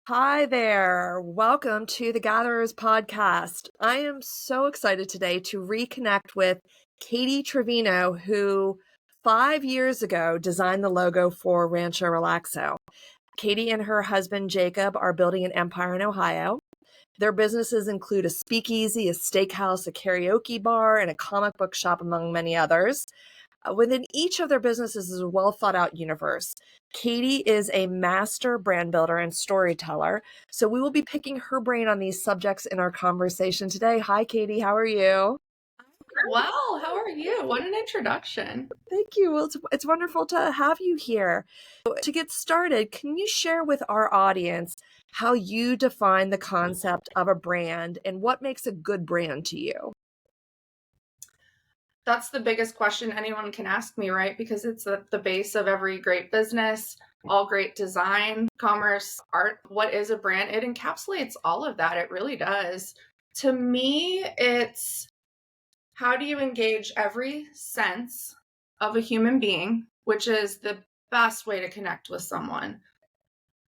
Hi there. Welcome to the Gatherers podcast. I am so excited today to reconnect with Katie Trevino, who 5 years ago designed the logo for Rancho Relaxo. Katie and her husband Jacob are building an empire in Ohio. Their businesses include a speakeasy, a steakhouse, a karaoke bar, and a comic book shop, among many others. Within each of their businesses is a well thought out universe. Katie is a master brand builder and storyteller. So we will be picking her brain on these subjects in our conversation today. Hi, Katie. How are you? Well, how are you? What an introduction. Thank you. Well, it's wonderful to have you here. To get started, can you share with our audience how you define the concept of a brand and what makes a good brand to you? That's the biggest question anyone can ask me, right? Because it's at the base of every great business, all great design, commerce, art. What is a brand? It encapsulates all of that. It really does. To me, it's how do you engage every sense of a human being, which is the best way to connect with someone.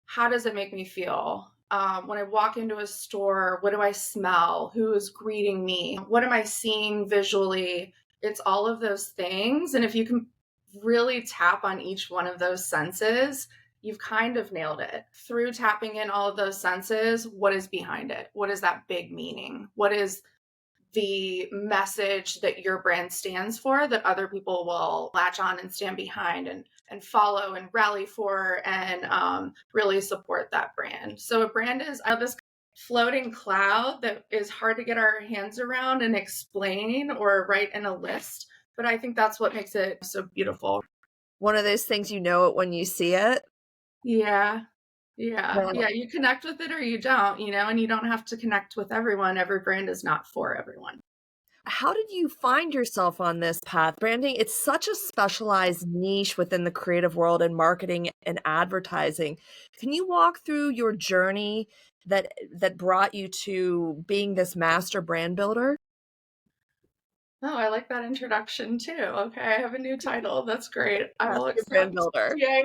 How does it make me feel? When I walk into a store, what do I smell? Who is greeting me? What am I seeing visually? It's all of those things. And if you can really tap on each one of those senses, you've kind of nailed it. Through tapping in all of those senses, what is behind it? What is that big meaning? What is the message that your brand stands for that other people will latch on and stand behind and follow and rally for and really support that brand. So a brand is this floating cloud that is hard to get our hands around and explain or write in a list. But I think that's what makes it so beautiful. One of those things you know it when you see it. Yeah. Yeah. Well, Yeah. You connect with it or you don't, and you don't have to connect with everyone. Every brand is not for everyone. how did you find yourself on this path? Branding, it's such a specialized niche within the creative world and marketing and advertising. Can you walk through your journey that brought you to being this master brand builder? Oh, I like that introduction too. Okay, I have a new title. That's great. I will Master brand accept. builder. Yay.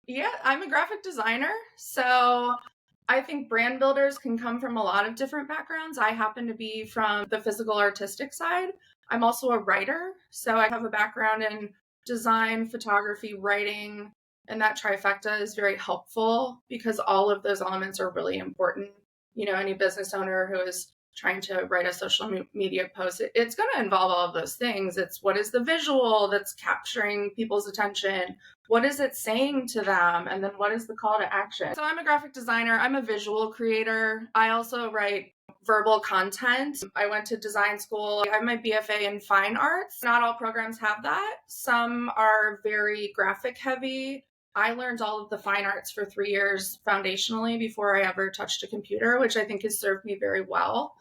Yeah, I'm a graphic designer, so I think brand builders can come from a lot of different backgrounds. I happen to be from the physical artistic side. I'm also a writer, so I have a background in design, photography, writing, and that trifecta is very helpful because all of those elements are really important. Any business owner who is trying to write a social media post, it's going to involve all of those things. It's what is the visual that's capturing people's attention? What is it saying to them? And then what is the call to action? So I'm a graphic designer. I'm a visual creator. I also write verbal content. I went to design school. I have my BFA in fine arts. Not all programs have that. Some are very graphic heavy. I learned all of the fine arts for 3 years foundationally before I ever touched a computer, which I think has served me very well.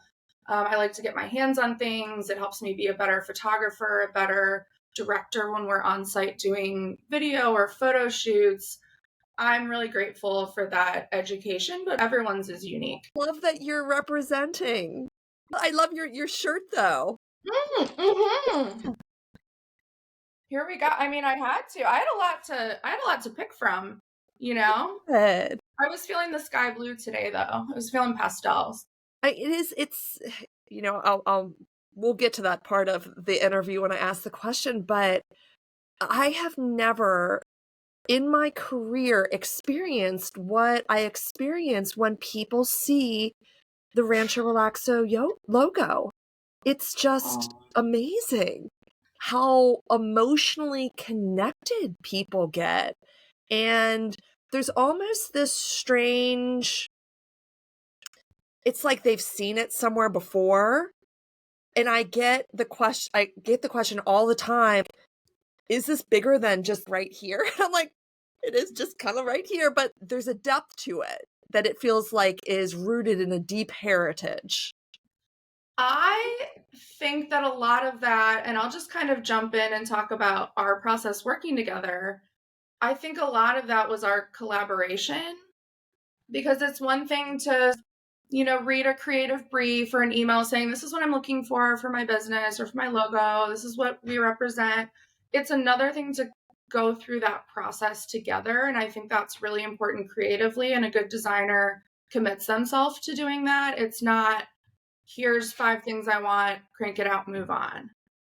I like to get my hands on things. It helps me be a better photographer, a better director when we're on site doing video or photo shoots. I'm really grateful for that education, but everyone's is unique. Love that you're representing. I love your shirt though. Mm-hmm. Here we go. I mean, I had to. I had a lot to pick from, you know. Good. I was feeling the sky blue today though. I was feeling pastels. It's we'll get to that part of the interview when I ask the question, but I have never in my career experienced what I experienced when people see the Rancho Relaxo logo. It's just Oh. amazing how emotionally connected people get. And there's almost this strange, it's like they've seen it somewhere before. And I get the question all the time, is this bigger than just right here? And I'm like, it is just kind of right here, but there's a depth to it that it feels like is rooted in a deep heritage. I think that a lot of that, and I'll just kind of jump in and talk about our process working together. I think a lot of that was our collaboration because it's one thing to, read a creative brief or an email saying, this is what I'm looking for my business or for my logo. This is what we represent. It's another thing to go through that process together. And I think that's really important creatively. And a good designer commits themselves to doing that. It's not, here's 5 things I want, crank it out, move on.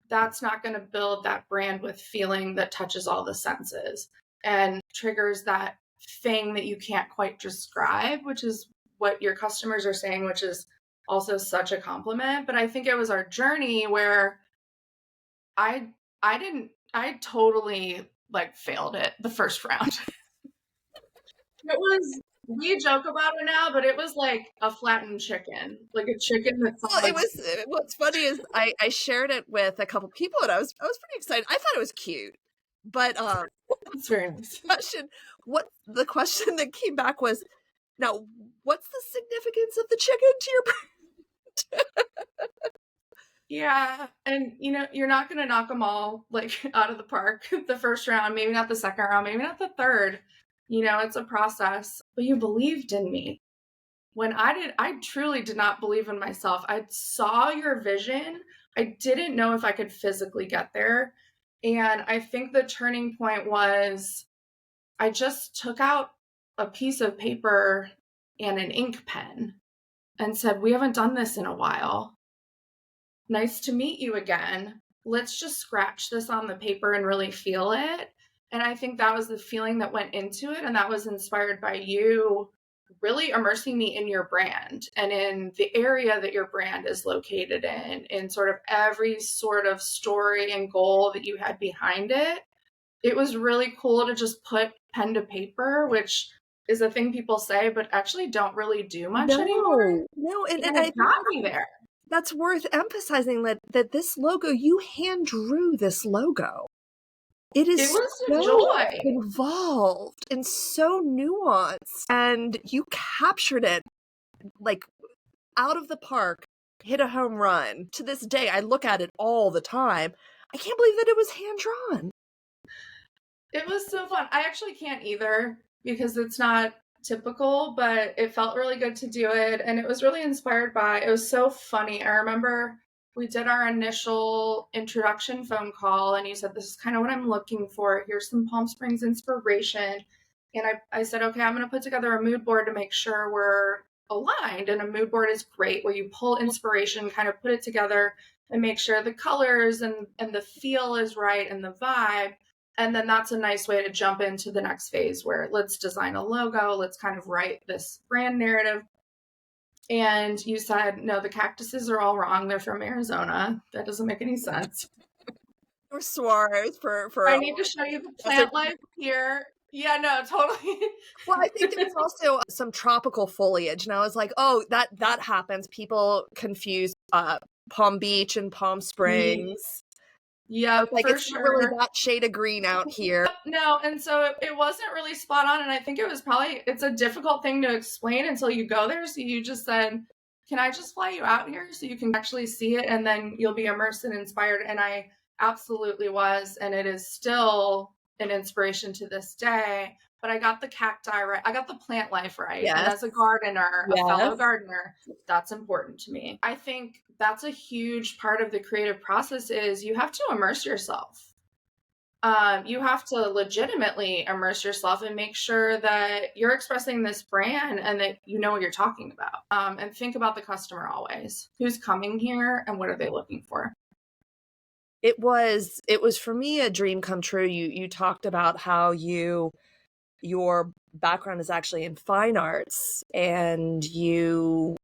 That's not going to build that brand with feeling that touches all the senses and triggers that thing that you can't quite describe, which is what your customers are saying, which is also such a compliment. But I think it was our journey where I totally like failed it the first round. It was, we joke about it now, but it was like a flattened chicken, like a chicken that's well, it was, what's funny is I shared it with a couple people and I was pretty excited. I thought it was cute, but it's very nice. The question that came back was, now what's the significance of the chicken to your brand? Yeah, and you're not going to knock them all like out of the park the first round, maybe not the second round, maybe not the third. It's a process, but you believed in me. When I truly did not believe in myself. I saw your vision. I didn't know if I could physically get there. And I think the turning point was I just took out a piece of paper and an ink pen and said, we haven't done this in a while. Nice to meet you again. Let's just scratch this on the paper and really feel it. And I think that was the feeling that went into it. And that was inspired by you really immersing me in your brand and in the area that your brand is located in sort of every sort of story and goal that you had behind it. It was really cool to just put pen to paper, which is a thing people say, but actually don't really do much anymore. No, and it got me there. That's worth emphasizing that this logo, you hand drew this logo. It was so joy. Involved and so nuanced, and you captured it like out of the park, hit a home run. To this day, I look at it all the time. I can't believe that it was hand drawn. It was so fun. I actually can't either because it's not typical, but it felt really good to do it. And it was really inspired by, it was so funny. I remember we did our initial introduction phone call and you said, this is kind of what I'm looking for. Here's some Palm Springs inspiration. And I said, okay, I'm going to put together a mood board to make sure we're aligned. And a mood board is great where you pull inspiration, kind of put it together and make sure the colors and the feel is right and the vibe. And then that's a nice way to jump into the next phase where let's design a logo. Let's kind of write this brand narrative. And you said, no, the cactuses are all wrong. They're from Arizona. That doesn't make any sense. Or Suarez for I need to show you the plant life here. Yeah, no, totally. Well, I think there was also some tropical foliage. And I was like, oh, that happens. People confuse Palm Beach and Palm Springs. Yeah, like for it's sure. Not really that shade of green out here. No, and so it wasn't really spot on. And I think it's a difficult thing to explain until you go there. So you just said, can I just fly you out here so you can actually see it and then you'll be immersed and inspired? And I absolutely was. And it is still an inspiration to this day. But I got the cacti right. I got the plant life right. Yes. And as a gardener, Yes. a fellow gardener, that's important to me. I think that's a huge part of the creative process is you have to immerse yourself. You have to legitimately immerse yourself and make sure that you're expressing this brand and that you know what you're talking about. And think about the customer always. Who's coming here and what are they looking for? It was for me a dream come true. You talked about how your background is actually in fine arts and you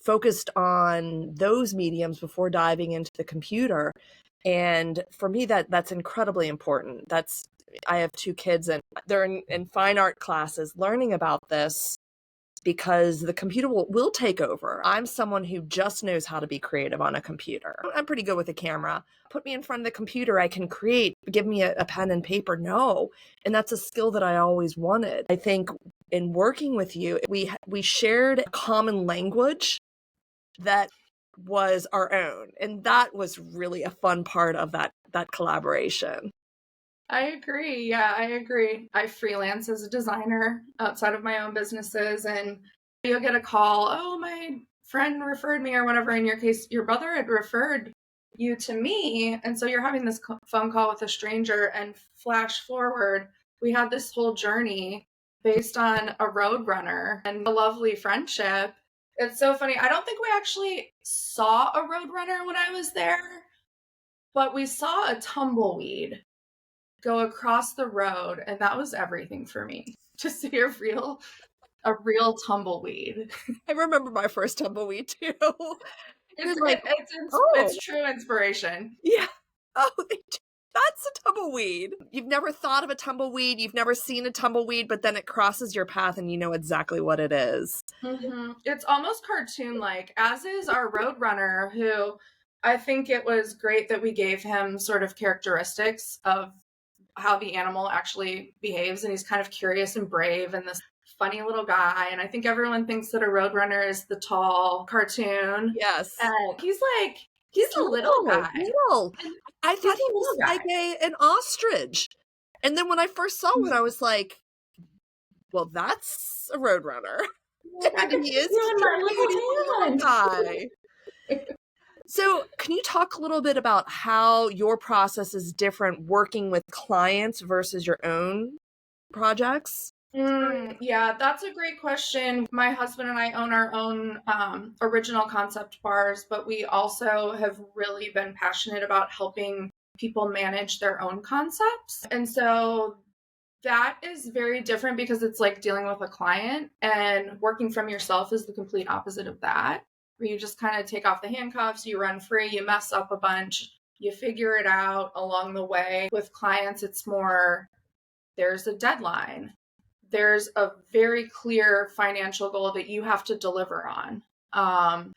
focused on those mediums before diving into the computer. And for me, that's incredibly important. I have 2 kids and they're in fine art classes learning about this because the computer will take over. I'm someone who just knows how to be creative on a computer. I'm pretty good with a camera. Put me in front of the computer, I can create. Give me a pen and paper. No. And that's a skill that I always wanted. I think in working with you, we shared a common language that was our own. And that was really a fun part of that collaboration. I agree. Yeah, I agree. I freelance as a designer outside of my own businesses and you'll get a call, oh, my friend referred me or whatever. In your case, your brother had referred you to me. And so you're having this phone call with a stranger, and flash forward, we had this whole journey based on a road runner and a lovely friendship. It's so funny. I don't think we actually saw a road runner when I was there, but we saw a tumbleweed go across the road, and that was everything for me. To see a real tumbleweed. I remember my first tumbleweed too. It's true inspiration. Yeah. Oh, that's a tumbleweed. You've never thought of a tumbleweed. You've never seen a tumbleweed, but then it crosses your path and you know exactly what it is. Mm-hmm. It's almost cartoon-like, as is our roadrunner, who I think it was great that we gave him sort of characteristics of how the animal actually behaves. And he's kind of curious and brave and this funny little guy. And I think everyone thinks that a roadrunner is the tall cartoon. Yes. And he's a little guy. Little. I thought he was like an ostrich. And then when I first saw one, I was like, well, that's a roadrunner. And he is a little guy. So can you talk a little bit about how your process is different working with clients versus your own projects? Yeah, that's a great question. My husband and I own our own original concept bars, but we also have really been passionate about helping people manage their own concepts. And so that is very different because it's like dealing with a client, and working from yourself is the complete opposite of that, where you just kind of take off the handcuffs, you run free, you mess up a bunch, you figure it out along the way. With clients, it's more, there's a deadline. There's a very clear financial goal that you have to deliver on.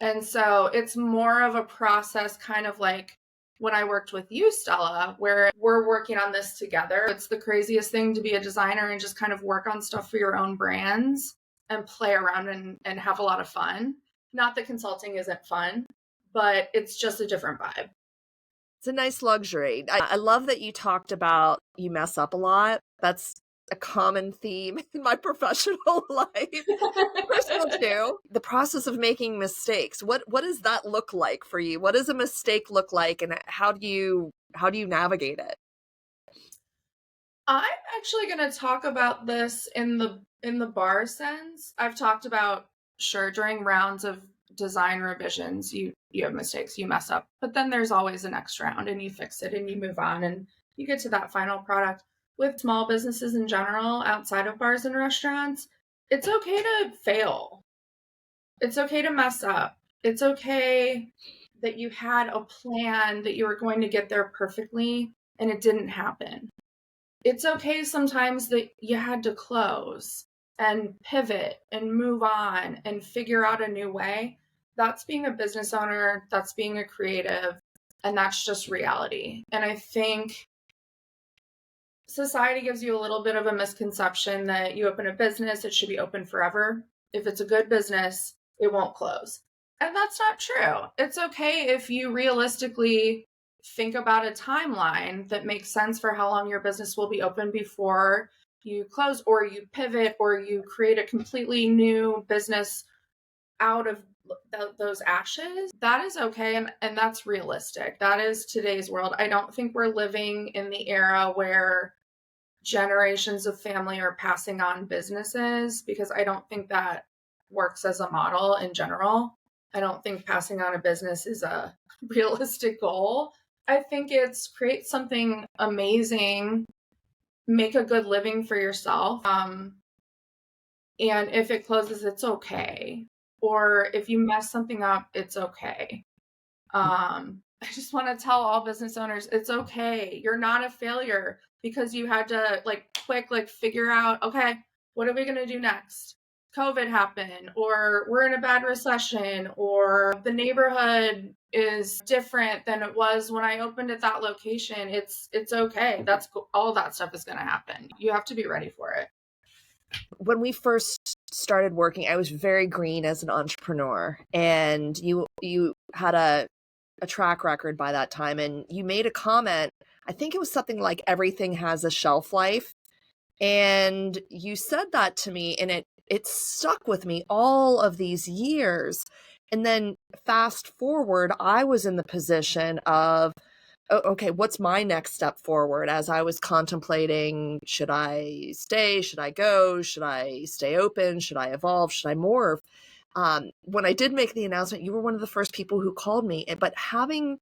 And so it's more of a process, kind of like when I worked with you, Stella, where we're working on this together. It's the craziest thing to be a designer and just kind of work on stuff for your own brands and play around and have a lot of fun. Not that consulting isn't fun, but it's just a different vibe. It's a nice luxury. I love that you talked about you mess up a lot. That's a common theme in my professional life. Personal too. The process of making mistakes. What does that look like for you? What does a mistake look like, and how do you navigate it? I'm actually going to talk about this in the bar sense. I've talked about, sure, during rounds of design revisions, you have mistakes, you mess up, but then there's always a next round and you fix it and you move on and you get to that final product. With small businesses in general, outside of bars and restaurants, it's okay to fail. It's okay to mess up. It's okay that you had a plan that you were going to get there perfectly and it didn't happen. It's okay sometimes that you had to close and pivot and move on and figure out a new way. That's being a business owner, that's being a creative, and that's just reality. And I think society gives you a little bit of a misconception that you open a business, it should be open forever. If it's a good business, it won't close. And that's not true. It's okay if you realistically think about a timeline that makes sense for how long your business will be open before you close, or you pivot, or you create a completely new business out of those ashes. That is okay, and that's realistic. That is today's world. I don't think we're living in the era where generations of family are passing on businesses, because I don't think that works as a model in general. I don't think passing on a business is a realistic goal. I think it's create something amazing, make a good living for yourself. And if it closes, it's okay. Or if you mess something up, it's okay. I just want to tell all business owners, it's okay. You're not a failure because you had to figure out, okay, what are we going to do next? COVID happened, or we're in a bad recession, or the neighborhood is different than it was when I opened at that location. It's okay. That's all that stuff is going to happen. You have to be ready for it. When we first started working, I was very green as an entrepreneur, and you had a track record by that time, and you made a comment. I think it was something like everything has a shelf life. And you said that to me, and it stuck with me all of these years. And then fast forward, I was in the position of, okay, what's my next step forward as I was contemplating, should I stay? Should I go? Should I stay open? Should I evolve? Should I morph? When I did make the announcement, you were one of the first people who called me. But having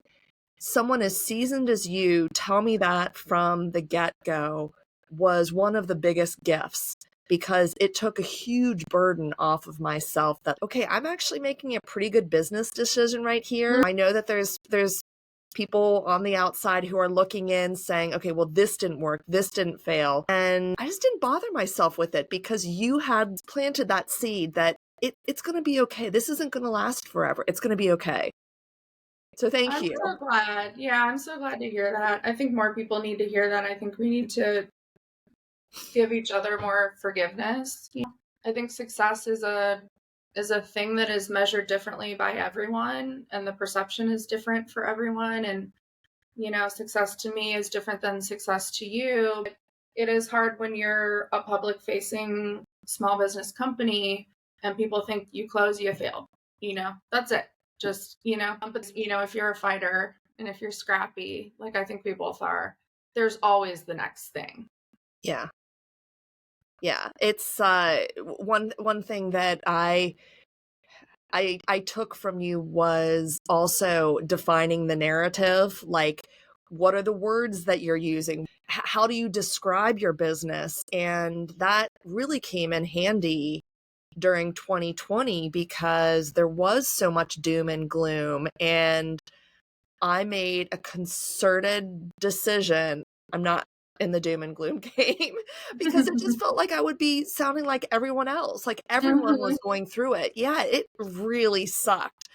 someone as seasoned as you tell me that from the get-go was one of the biggest gifts, because it took a huge burden off of myself that, okay, I'm actually making a pretty good business decision right here. I know that there's people on the outside who are looking in saying, okay, well, this didn't work, this didn't fail. And I just didn't bother myself with it because you had planted that seed that it's going to be okay. This isn't going to last forever. It's going to be okay. So thank you. I'm so glad. Yeah, I'm so glad to hear that. I think more people need to hear that. I think we need to give each other more forgiveness. I think success is a thing that is measured differently by everyone, and the perception is different for everyone. And success to me is different than success to you. It is hard when you're a public facing small business company and people think you close, you failed. That's it. Just, but if you're a fighter and if you're scrappy, like I think we both are, there's always the next thing. Yeah. It's one thing that I took from you was also defining the narrative. Like, what are the words that you're using? How do you describe your business? And that really came in handy during 2020 because there was so much doom and gloom, and I made a concerted decision. I'm not in the doom and gloom game because it just felt like I would be sounding like everyone else, like everyone was going through it. Yeah, it really sucked.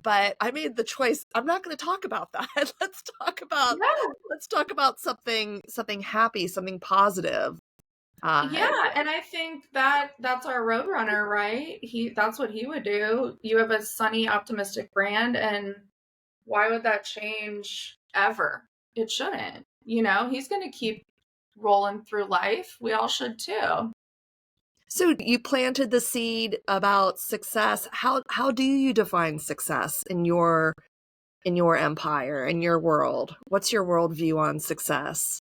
But I made the choice. I'm not going to talk about that. Let's talk about something happy, something positive. And I think that's our roadrunner, right? That's what he would do. You have a sunny, optimistic brand, and why would that change ever? It shouldn't. He's going to keep rolling through life. We all should too. So you planted the seed about success. How do you define success in your empire, in your world? What's your worldview on success?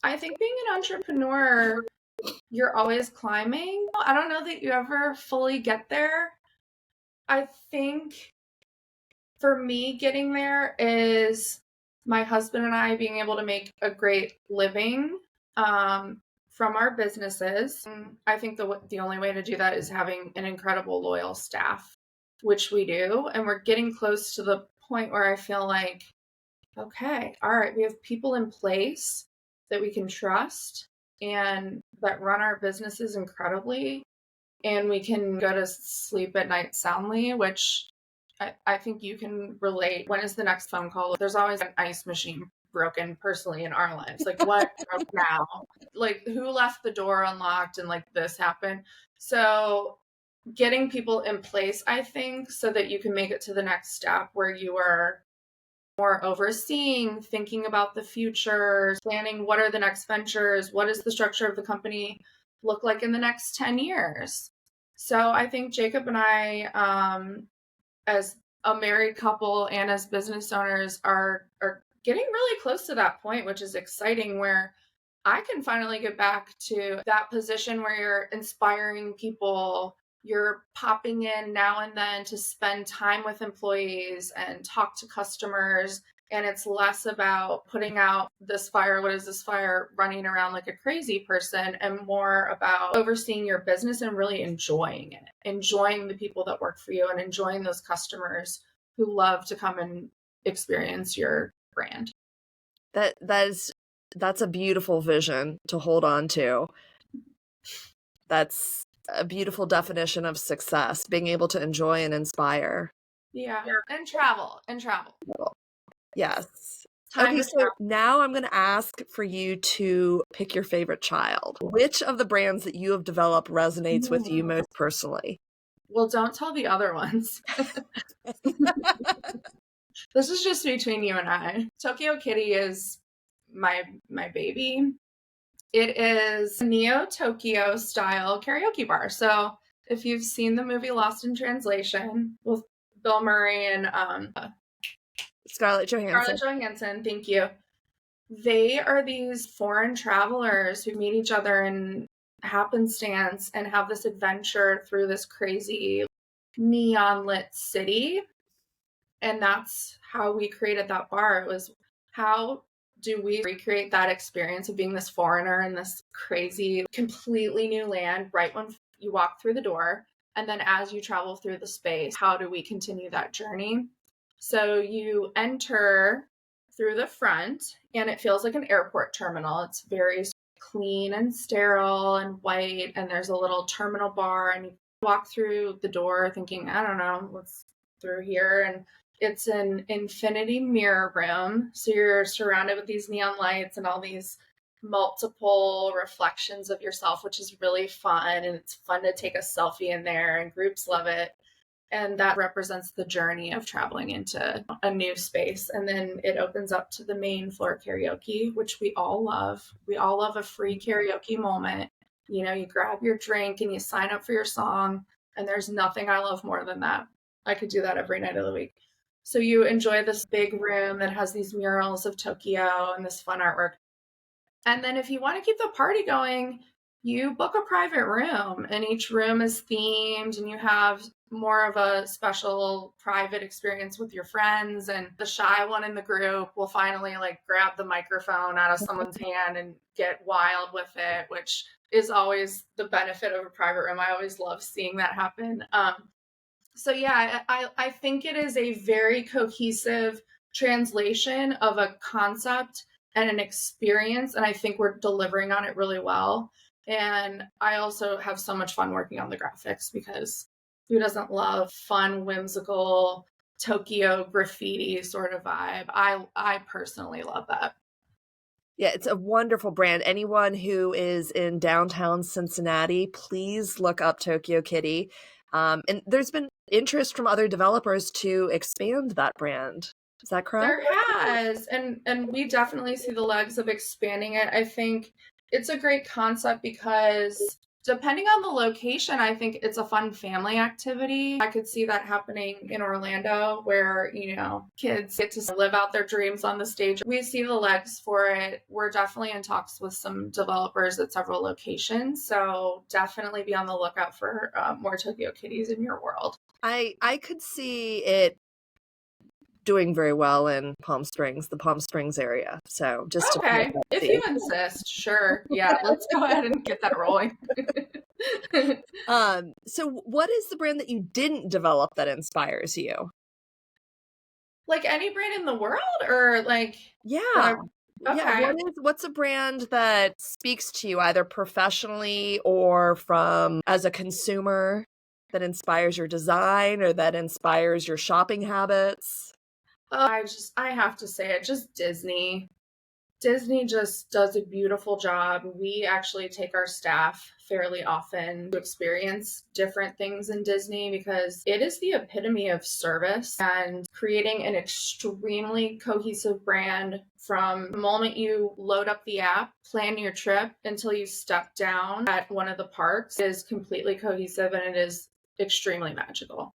I think being an entrepreneur, you're always climbing. I don't know that you ever fully get there. I think for me, getting there is my husband and I being able to make a great living from our businesses. I think the only way to do that is having an incredible loyal staff, which we do. And we're getting close to the point where I feel like, okay, all right, we have people in place that we can trust and that run our businesses incredibly. And we can go to sleep at night soundly, which I think you can relate. When is the next phone call? There's always an ice machine broken personally in our lives. Like, what broke now? Like, who left the door unlocked and like this happened? So getting people in place, I think, so that you can make it to the next step where you are more overseeing, thinking about the future, planning what are the next ventures, what does the structure of the company look like in the next 10 years. So I think Jacob and I, as a married couple and as business owners, are getting really close to that point, which is exciting, where I can finally get back to that position where you're inspiring people, you're popping in now and then to spend time with employees and talk to customers. And it's less about putting out this fire, what is this fire, running around like a crazy person, and more about overseeing your business and really enjoying it, enjoying the people that work for you and enjoying those customers who love to come and experience your brand. That's a beautiful vision to hold on to. That's a beautiful definition of success, being able to enjoy and inspire. Yeah. And travel. Yes. Okay, so now I'm going to ask for you to pick your favorite child. Which of the brands that you have developed resonates with you most personally? Well, don't tell the other ones. This is just between you and I. Tokyo Kitty is my baby. It is Neo Tokyo style karaoke bar. So If you've seen the movie Lost in Translation with Bill Murray and Scarlett Johansson. Scarlett Johansson, thank you. They are these foreign travelers who meet each other in happenstance and have this adventure through this crazy neon lit city. And that's how we created that bar. It was, how do we recreate that experience of being this foreigner in this crazy, completely new land right when you walk through the door? And then as you travel through the space, how do we continue that journey? So you enter through the front and it feels like an airport terminal. It's very clean and sterile and white. And there's a little terminal bar and you walk through the door thinking, I don't know, what's through here. And it's an infinity mirror room. So you're surrounded with these neon lights and all these multiple reflections of yourself, which is really fun. And it's fun to take a selfie in there and groups love it. And that represents the journey of traveling into a new space. And then it opens up to the main floor karaoke, which we all love. We all love a free karaoke moment. You know, you grab your drink and you sign up for your song. And there's nothing I love more than that. I could do that every night of the week. So you enjoy this big room that has these murals of Tokyo and this fun artwork. And then if you want to keep the party going, you book a private room and each room is themed and you have more of a special private experience with your friends. And the shy one in the group will finally like grab the microphone out of someone's hand and get wild with it, which is always the benefit of a private room. I always love seeing that happen. So yeah, I think it is a very cohesive translation of a concept and an experience. And I think we're delivering on it really well. And I also have so much fun working on the graphics because who doesn't love fun, whimsical Tokyo graffiti sort of vibe? I personally love that. Yeah, it's a wonderful brand. Anyone who is in downtown Cincinnati, please look up Tokyo Kitty. And there's been interest from other developers to expand that brand. Is that correct? There has, and we definitely see the legs of expanding it. I think it's a great concept because depending on the location, I think it's a fun family activity. I could see that happening in Orlando where, you know, kids get to live out their dreams on the stage. We see the legs for it. We're definitely in talks with some developers at several locations. So definitely be on the lookout for more Tokyo Kitties in your world. I could see it doing very well in Palm Springs, the Palm Springs area. So just okay, if you insist, sure. Yeah, let's go ahead and get that rolling. So what is the brand that you didn't develop that inspires you? Like any brand in the world, or like yeah. Okay. Yeah, what's a brand that speaks to you either professionally or from as a consumer that inspires your design or that inspires your shopping habits? I have to say it, just Disney. Disney just does a beautiful job. We actually take our staff fairly often to experience different things in Disney because it is the epitome of service and creating an extremely cohesive brand from the moment you load up the app, plan your trip until you step down at one of the parks is completely cohesive and it is extremely magical.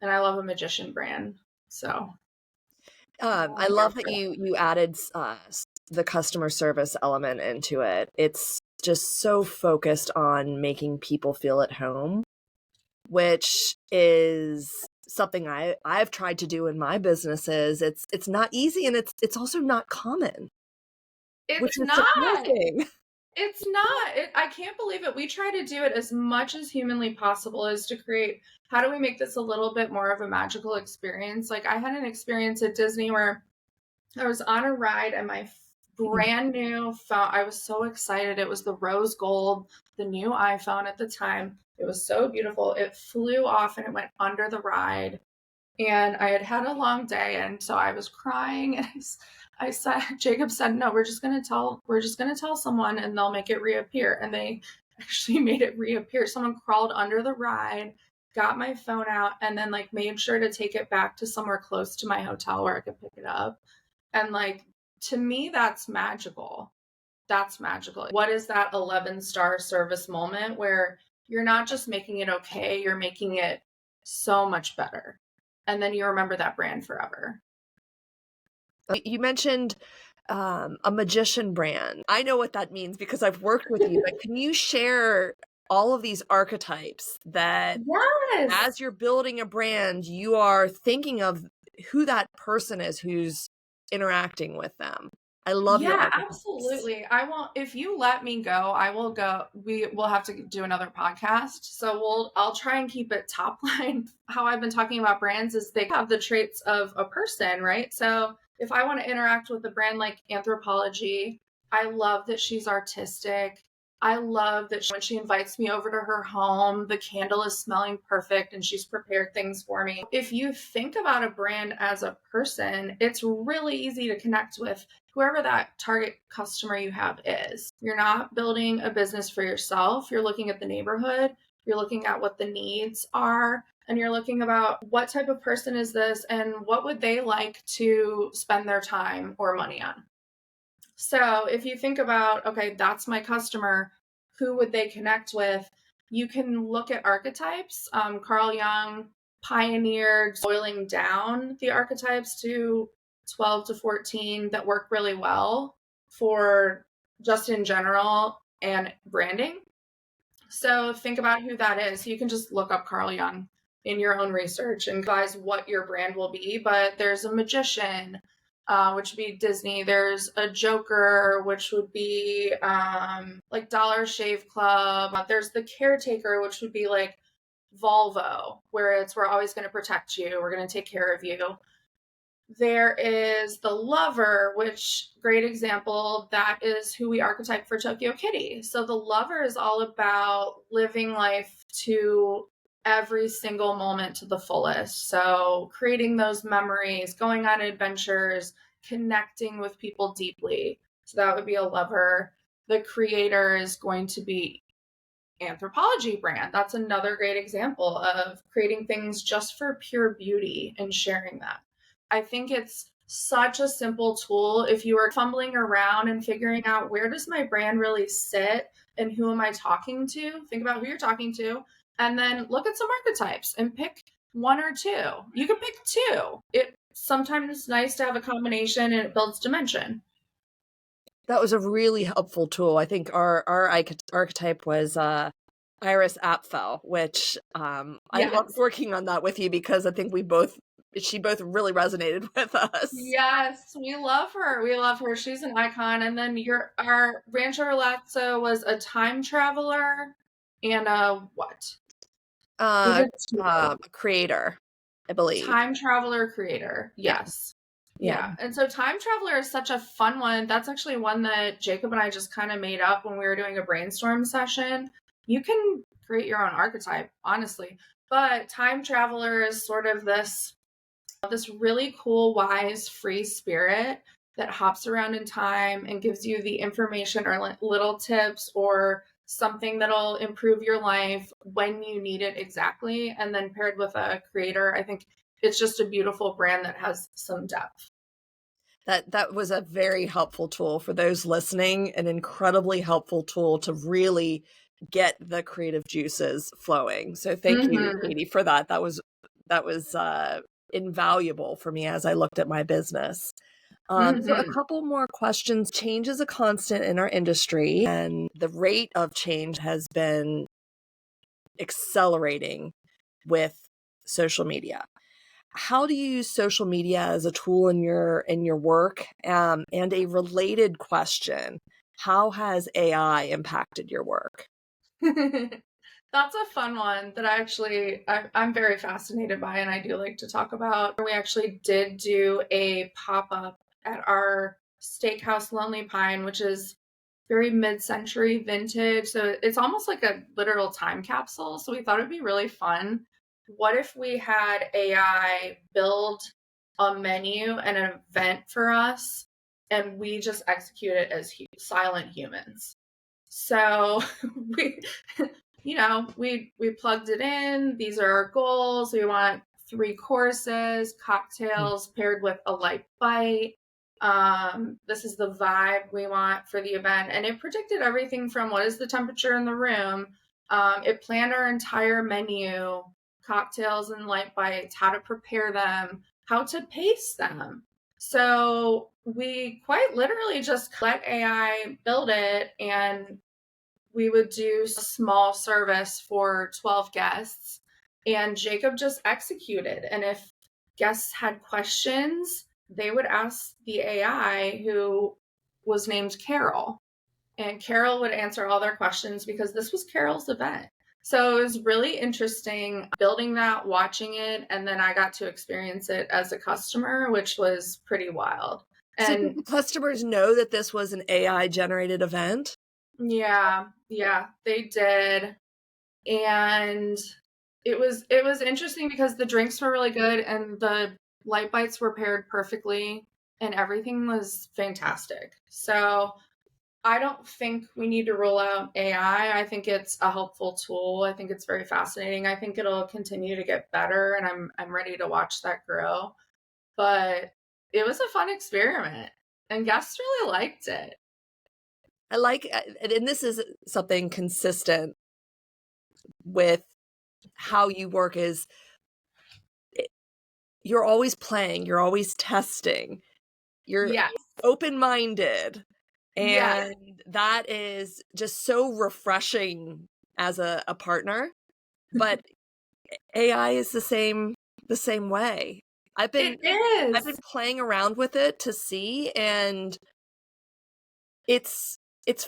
And I love a magician brand. So I love that you added the customer service element into it. It's just so focused on making people feel at home, which is something I've tried to do in my businesses. It's not easy and it's also not common. It's not. It's not. I can't believe it. We try to do it as much as humanly possible is to create, how do we make this a little bit more of a magical experience? Like I had an experience at Disney where I was on a ride and my brand new phone, I was so excited. It was the rose gold, the new iPhone at the time. It was so beautiful. It flew off and it went under the ride. And I had a long day. And so I was crying and I said, Jacob said, no, we're just going to tell someone and they'll make it reappear. And they actually made it reappear. Someone crawled under the ride, got my phone out, and then like made sure to take it back to somewhere close to my hotel where I could pick it up. And like, to me, that's magical. That's magical. What is that 11-star service moment where you're not just making it okay, you're making it so much better. And then you remember that brand forever. You mentioned a magician brand. I know what that means because I've worked with you, but can you share all of these archetypes that Yes. as you're building a brand, you are thinking of who that person is who's interacting with them? I love your Yeah, archetypes. absolutely. I won't, if you let me go, I will go. We will have to do another podcast. So I'll try and keep it top line. How I've been talking about brands is they have the traits of a person, right? So if I want to interact with a brand like Anthropologie, I love that she's artistic. I love that when she invites me over to her home, the candle is smelling perfect and she's prepared things for me. If you think about a brand as a person, it's really easy to connect with whoever that target customer you have is. You're not building a business for yourself. You're looking at the neighborhood. You're looking at what the needs are. And you're looking about what type of person is this and what would they like to spend their time or money on. So if you think about, okay, that's my customer, who would they connect with? You can look at archetypes. Carl Jung pioneered boiling down the archetypes to 12 to 14 that work really well for just in general and branding. So think about who that is. You can just look up Carl Jung in your own research and advise what your brand will be. But there's a magician, which would be Disney. There's a joker, which would be like Dollar Shave Club. There's the caretaker, which would be like Volvo, where it's we're always going to protect you. We're going to take care of you. There is the lover, which great example. That is who we archetype for Tokyo Kitty. So the lover is all about living life to every single moment to the fullest. So creating those memories, going on adventures, connecting with people deeply. So that would be a lover. The creator is going to be Anthropologie brand. That's another great example of creating things just for pure beauty and sharing that. I think it's such a simple tool. If you are fumbling around and figuring out where does my brand really sit and who am I talking to, think about who you're talking to, and then look at some archetypes and pick one or two. You can pick two. It sometimes it's nice to have a combination and it builds dimension. That was a really helpful tool. I think our archetype was Iris Apfel, which I Yes. loved working on that with you because I think she both really resonated with us. Yes, we love her. We love her. She's an icon. And then our Rancho Relaxo was a time traveler and a what? Creator, I believe. Time traveler creator. Yes. Yeah. And so time traveler is such a fun one. That's actually one that Jacob and I just kind of made up when we were doing a brainstorm session. You can create your own archetype, honestly. But time traveler is sort of this really cool, wise, free spirit that hops around in time and gives you the information or little tips or something that'll improve your life when you need it exactly. And then paired with a creator, I think it's just a beautiful brand that has some depth. That was a very helpful tool for those listening, an incredibly helpful tool to really get the creative juices flowing. So thank you, Katie, for that. That was invaluable for me as I looked at my business. So a couple more questions. Change is a constant in our industry, and the rate of change has been accelerating with social media. How do you use social media as a tool in your work? And a related question, how has AI impacted your work? That's a fun one that I'm very fascinated by and I do like to talk about. We actually did do a pop-up at our steakhouse Lonely Pine, which is very mid-century vintage. So it's almost like a literal time capsule. So we thought it'd be really fun. What if we had AI build a menu and an event for us and we just execute it as silent humans? So we plugged it in. These are our goals. We want 3 courses, cocktails paired with a light bite. This is the vibe we want for the event. And it predicted everything from what is the temperature in the room It planned our entire menu, cocktails and light bites, how to prepare them, how to pace them. So we quite literally just let AI build it, and we would do a small service for 12 guests, and Jacob just executed. And if guests had questions, they would ask the AI, who was named Carol, and Carol would answer all their questions because this was Carol's event. So it was really interesting building that, watching it, and then I got to experience it as a customer, which was pretty wild. So And did the customers know that this was an AI generated event? yeah, they did. And it was interesting because the drinks were really good and the light bites were paired perfectly and everything was fantastic. So I don't think we need to rule out AI. I think it's a helpful tool. I think it's very fascinating. I think it'll continue to get better, and I'm ready to watch that grow. But it was a fun experiment and guests really liked it. I like, and this is something consistent with how you work, is you're always playing, you're always testing, you're Yes. open-minded. Yes. And that is just so refreshing as a partner. But AI is the same way. I've been playing around with it to see, and it's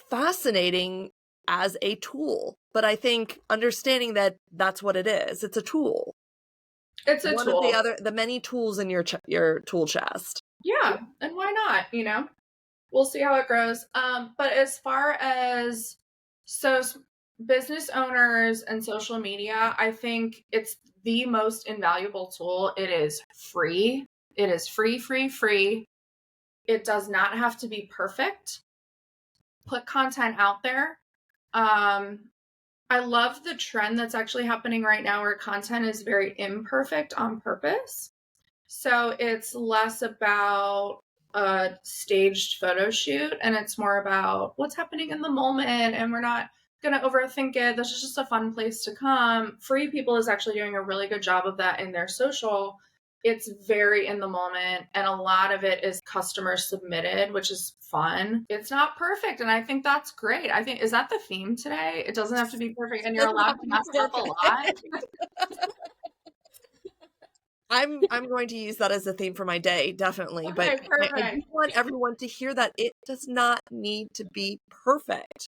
fascinating as a tool. But I think understanding that that's what it is. It's a tool. It's a One tool. of the many tools in your tool chest. Yeah, and why not? You know, we'll see how it grows. But as far as business owners and social media, I think it's the most invaluable tool. It is free. It is free, free, free. It does not have to be perfect. Put content out there. I love the trend that's actually happening right now where content is very imperfect on purpose. So it's less about a staged photo shoot and it's more about what's happening in the moment, and we're not going to overthink it. This is just a fun place to come. Free People is actually doing a really good job of that in their social. It's very in the moment, and a lot of it is customer submitted, which is fun. It's not perfect, and I think that's great. I think, is that the theme today? It doesn't have to be perfect, and you're allowed to mess up a lot. I'm going to use that as a theme for my day, definitely. Okay, but I do want everyone to hear that it does not need to be perfect.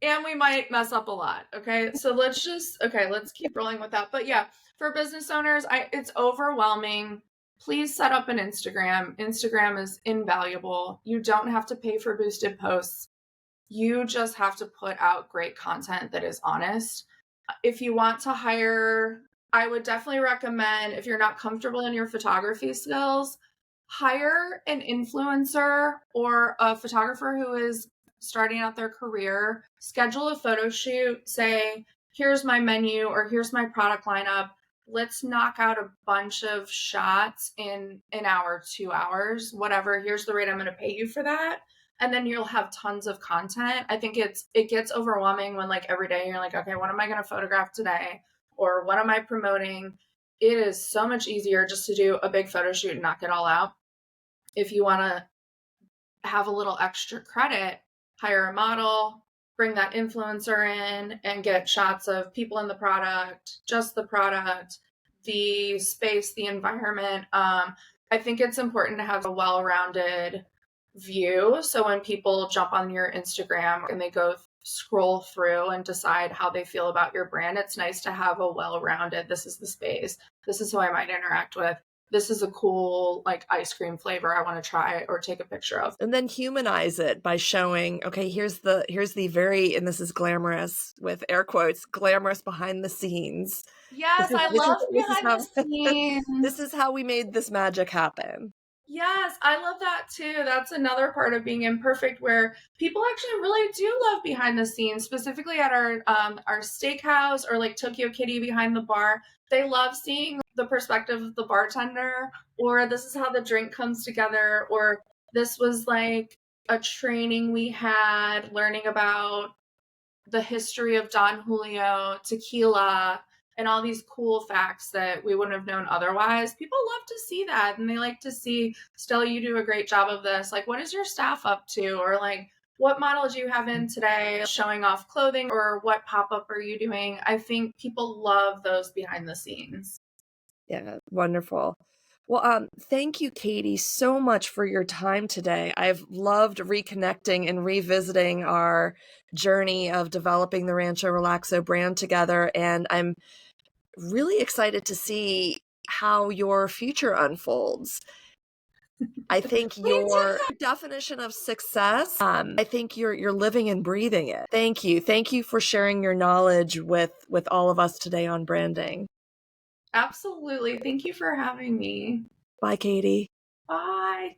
And we might mess up a lot. Okay. So let's keep rolling with that. But yeah, for business owners, it's overwhelming. Please set up an Instagram. Instagram is invaluable. You don't have to pay for boosted posts. You just have to put out great content that is honest. If you want to hire, I would definitely recommend, if you're not comfortable in your photography skills, hire an influencer or a photographer who is starting out their career. Schedule a photo shoot. Say, here's my menu or here's my product lineup. Let's knock out a bunch of shots in an hour, 2 hours, whatever. Here's the rate I'm going to pay you for that. And then you'll have tons of content. I think it gets overwhelming when like every day you're like, okay, what am I going to photograph today? Or what am I promoting? It is so much easier just to do a big photo shoot and knock it all out. If you want to have a little extra credit, hire a model, bring that influencer in and get shots of people in the product, just the product, the space, the environment. I think it's important to have a well-rounded view. So when people jump on your Instagram and they go scroll through and decide how they feel about your brand, it's nice to have a well-rounded, this is the space, this is who I might interact with, this is a cool like ice cream flavor I want to try or take a picture of. And then humanize it by showing, okay, here's the very, and this is glamorous with air quotes, glamorous behind the scenes. Yes, I love behind the scenes. This is how we made this magic happen. Yes, I love that too. That's another part of being imperfect where people actually really do love behind the scenes, specifically at our steakhouse or like Tokyo Kitty behind the bar. They love seeing the perspective of the bartender, or this is how the drink comes together, or this was like a training we had learning about the history of Don Julio tequila and all these cool facts that we wouldn't have known otherwise. People love to see that, and they like to see, Stella, you do a great job of this. Like, what is your staff up to? Or like, what model do you have in today showing off clothing, or what pop-up are you doing? I think people love those behind the scenes. Yeah, wonderful. Well, thank you, Katie, so much for your time today. I've loved reconnecting and revisiting our journey of developing the Rancho Relaxo brand together, and I'm really excited to see how your future unfolds. I think your definition of success, I think you're living and breathing it. Thank you. Thank you for sharing your knowledge with all of us today on branding. Absolutely. Thank you for having me. Bye, Katie. Bye.